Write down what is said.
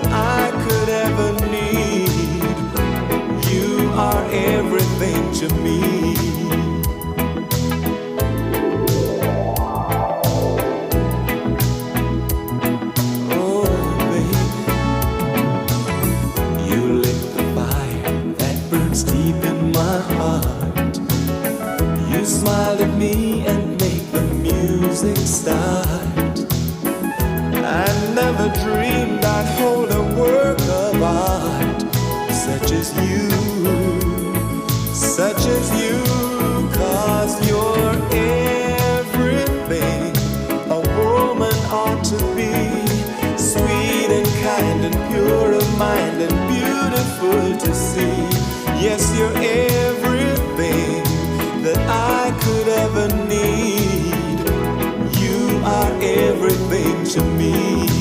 that I could ever need. You are everything to me. Oh, baby, you lit the fire that burns deep in my heart. You smiled at me and made the music start. I never dreamed I'd hold a work of art such as you, such as you. 'Cause you're everything a woman ought to be. Sweet and kind and pure of mind and beautiful to see. Yes, you're everything that I could ever need. You are everything to me.